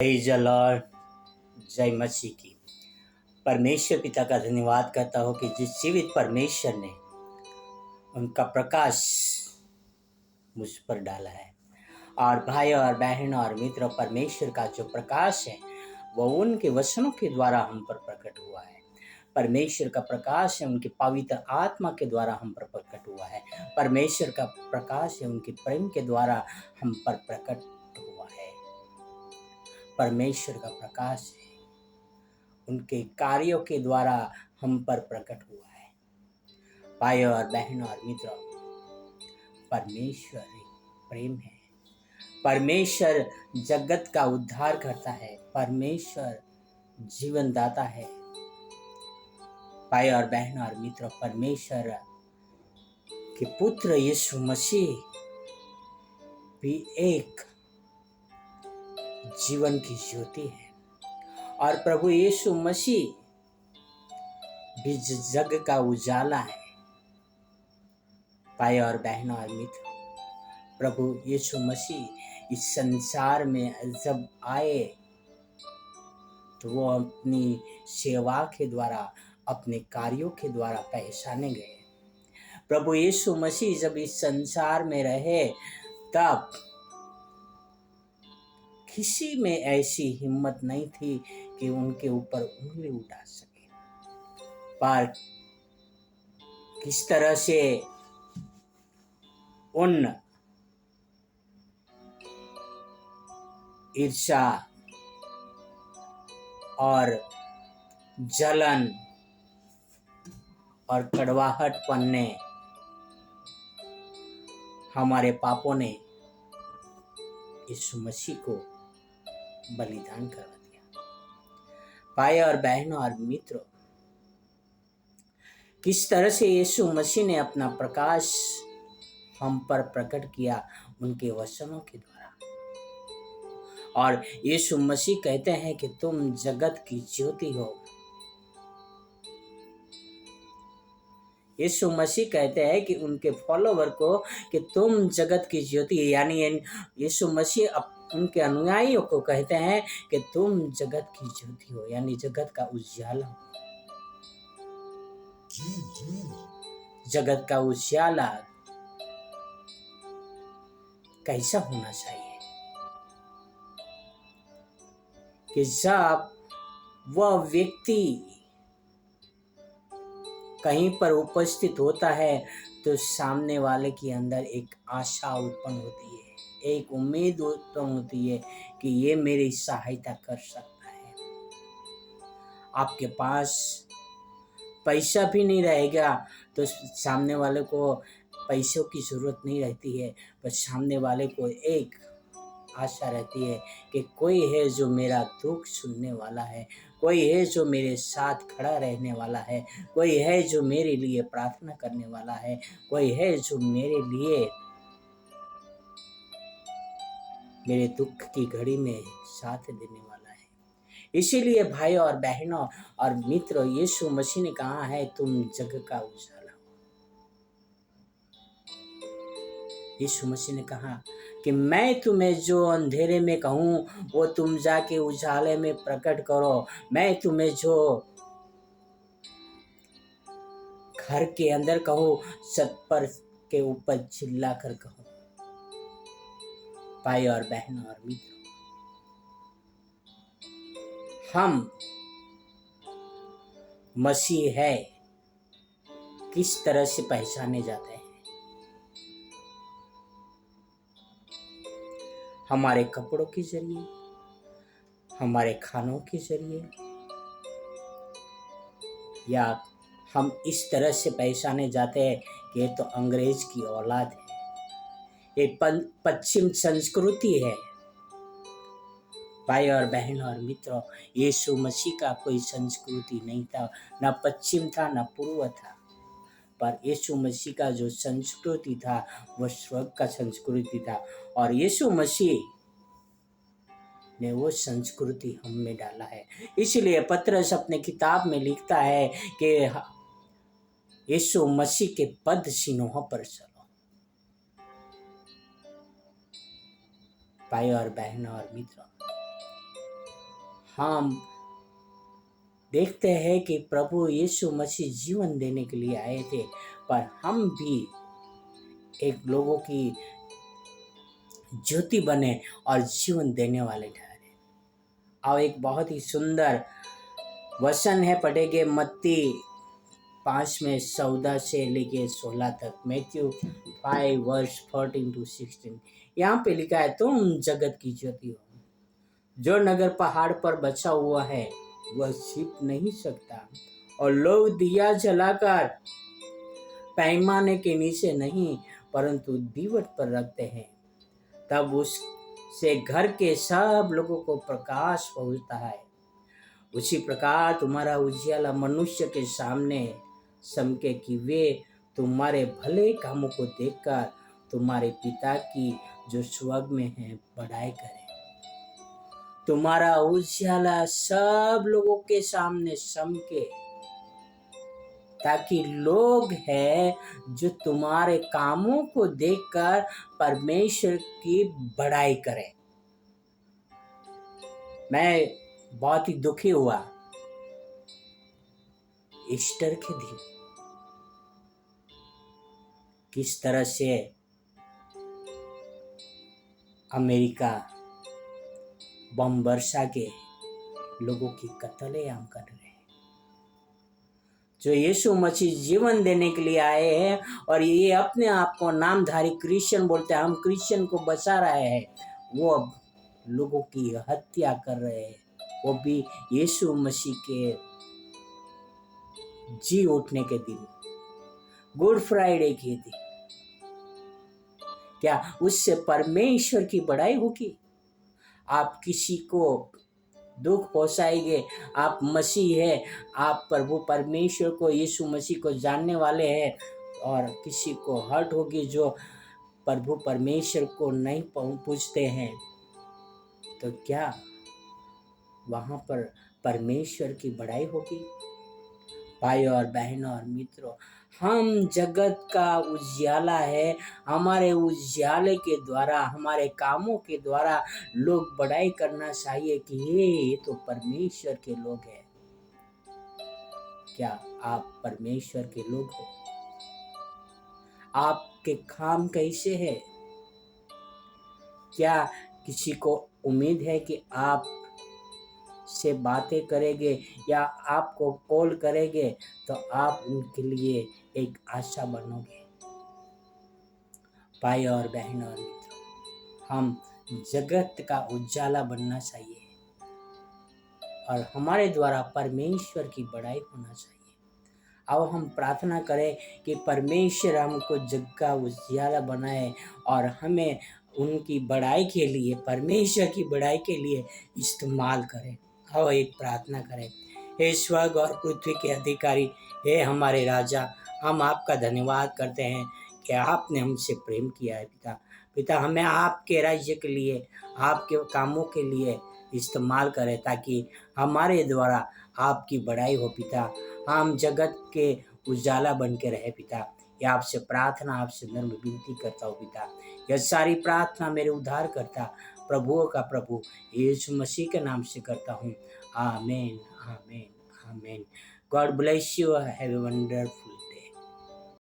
जय लॉर्ड, जय मसीह की। परमेश्वर पिता का धन्यवाद करता हूँ कि जिस जीवित परमेश्वर ने उनका प्रकाश मुझ पर डाला है। और भाई और बहन और मित्र, परमेश्वर का जो प्रकाश है वो उनके वचनों के द्वारा हम पर प्रकट हुआ है। परमेश्वर का प्रकाश है उनकी पवित्र आत्मा के द्वारा हम पर प्रकट हुआ है। परमेश्वर का प्रकाश है उनके प्रेम के द्वारा हम पर प्रकट हुआ है। परमेश्वर का प्रकाश है उनके कार्यों के द्वारा हम पर प्रकट हुआ है। भाई और बहन और मित्रों, परमेश्वर प्रेम है। परमेश्वर जगत का उद्धार करता है। परमेश्वर जीवन दाता है। भाई और बहन और मित्रों, परमेश्वर के पुत्र यीशु मसीह भी एक जीवन की ज्योति है और प्रभु यीशु मसीह भी जग का उजाला है। भाई और बहन और मित्र, प्रभु यीशु मसीह इस संसार में जब आए तो वो अपनी सेवा के द्वारा, अपने कार्यों के द्वारा पहचाने गए। प्रभु यीशु मसीह जब इस संसार में रहे तब किसी में ऐसी हिम्मत नहीं थी कि उनके ऊपर उंगली उठा सके। पर किस तरह से उन ईर्ष्या और जलन और कड़वाहटपन ने, हमारे पापों ने यीशु मसीह को बलिदान करवा दिया। भाई और बहनों और मित्रों, किस तरह से यीशु मसीह ने अपना प्रकाश हम पर प्रकट किया उनके वचनों के द्वारा। और यीशु मसीह कहते हैं कि तुम जगत की ज्योति हो। यीशु मसीह कहते हैं कि उनके फॉलोवर को कि तुम जगत की ज्योति, यानी यीशु मसीह उनके अनुयायियों को कहते हैं कि तुम जगत की ज्योति हो, यानी जगत का उजाला हो। जगत का उजाला कैसा होना चाहिए कि जब वह व्यक्ति कहीं पर उपस्थित होता है तो सामने वाले के अंदर एक आशा उत्पन्न होती है, एक उम्मीद उत्पन्न होती है कि ये मेरी सहायता कर सकता है। आपके पास पैसा भी नहीं रहेगा तो सामने वाले को पैसों की जरूरत नहीं रहती है, पर सामने वाले को एक आशा रहती है कि कोई है जो मेरा दुख सुनने वाला है, कोई है जो मेरे साथ खड़ा रहने वाला है, कोई है जो मेरे लिए प्रार्थना करने वाला है, कोई है जो मेरे लिए मेरे दुख की घड़ी में साथ देने वाला है। इसीलिए भाई और बहनों और मित्रों, यीशु मसीह ने कहा है तुम जग का उजाला हो। यीशु मसीह ने कहा कि मैं तुम्हें जो अंधेरे में कहूँ वो तुम जाके उजाले में प्रकट करो। मैं तुम्हें जो घर के अंदर कहूँ छत पर के ऊपर चिल्ला कर कहूँ। भाई और बहनों और मित्रों, हम मसीह है किस तरह से पहचाने जाते हैं? हमारे कपड़ों के जरिए, हमारे खानों के जरिए, या हम इस तरह से पहचाने जाते हैं कि ये तो अंग्रेज की औलाद है, ये पश्चिम संस्कृति है। भाई और बहन और मित्रों, यीशु मसीह का कोई संस्कृति नहीं था, न पश्चिम था न पूर्व था, पर यीशु मसीह का जो संस्कृति था वह स्वर्ग का संस्कृति था। और यीशु मसीह ने वो संस्कृति हम में डाला है। इसलिए पतरस अपने किताब में लिखता है कि यीशु मसीह के पद चिन्हों पर चलो। भाई और बहन और मित्रों, हम देखते हैं कि प्रभु यीशु मसीह जीवन देने के लिए आए थे, पर हम भी एक लोगों की ज्योति बने और जीवन देने वाले ठहरे। और एक बहुत ही सुंदर वचन है, पढ़ेंगे मत्ती 5 में 14 से लेके 16 तक, मैथ्यू 5 वर्स 14 to 16। यहाँ पे लिखा है, तुम जगत की ज्योति हो। जो नगर पहाड़ पर बचा हुआ है वह छिप नहीं सकता, और लोग दिया जलाकर पैमाने के नीचे नहीं परंतु दीवट पर रखते हैं, तब उससे घर के सब लोगों को प्रकाश पहुंचता है। उसी प्रकार तुम्हारा उजियाला मनुष्य के सामने चमके कि वे तुम्हारे भले कामों को देखकर तुम्हारे पिता की जो स्वर्ग में है बड़ाई करें। तुम्हारा उजियाला सब लोगों के सामने चमके, ताकि लोग हैं जो तुम्हारे कामों को देखकर परमेश्वर की बड़ाई करें। मैं बहुत ही दुखी हुआ ईस्टर के दिन, किस तरह से अमेरिका बम वर्षा के लोगों की कत्लेआम कर रहे हैं, जो यीशु मसीह जीवन देने के लिए आए हैं और ये अपने आप को नामधारी क्रिश्चियन बोलते हैं, हम क्रिश्चियन को बचा रहे हैं, वो अब लोगों की हत्या कर रहे हैं, वो भी यीशु मसीह के जी उठने के दिन, गुड फ्राइडे के दिन। क्या उससे परमेश्वर की बड़ाई होगी? आप किसी को दुख पहुंचाएंगे, आप मसीह है, आप प्रभु परमेश्वर को, यीशु मसीह को जानने वाले हैं, और किसी को हर्ट होगी जो प्रभु परमेश्वर को नहीं पूछते हैं, तो क्या वहाँ पर परमेश्वर की बड़ाई होगी? भाई और बहनों और मित्रों, हम जगत का उजियाला है। हमारे उजियाले के द्वारा, हमारे कामों के द्वारा लोग बड़ाई करना चाहिए कि ये तो परमेश्वर के लोग हैं। क्या आप परमेश्वर के लोग हो? आपके काम कैसे है? क्या किसी को उम्मीद है कि आप से बातें करेंगे या आपको कॉल करेंगे तो आप उनके लिए एक आशा बनोगे? भाई और बहन और मित्रों, हम जगत का उजाला बनना चाहिए और हमारे द्वारा परमेश्वर की बड़ाई होना चाहिए। अब हम प्रार्थना करें कि परमेश्वर हमको जग का उजियाला बनाए और हमें उनकी बड़ाई के लिए, परमेश्वर की बड़ाई के लिए इस्तेमाल करें। और एक प्रार्थना करें। हे स्वर्ग और पृथ्वी के अधिकारी, हे हमारे राजा, हम आपका धन्यवाद करते हैं कि आपने हमसे प्रेम किया है। पिता, हमें आपके राज्य के लिए, आपके कामों के लिए इस्तेमाल करें, ताकि हमारे द्वारा आपकी बड़ाई हो। पिता, हम जगत के उजाला बन के रहे। पिता, यह आपसे प्रार्थना, आपसे नम्र विनती करता हूँ। पिता, यह सारी प्रार्थना मेरे उद्धार करता प्रभुओं का प्रभु यीशु मसीह के नाम से करता हूँ। आमीन, आमीन, आमीन। God bless you. Have a wonderful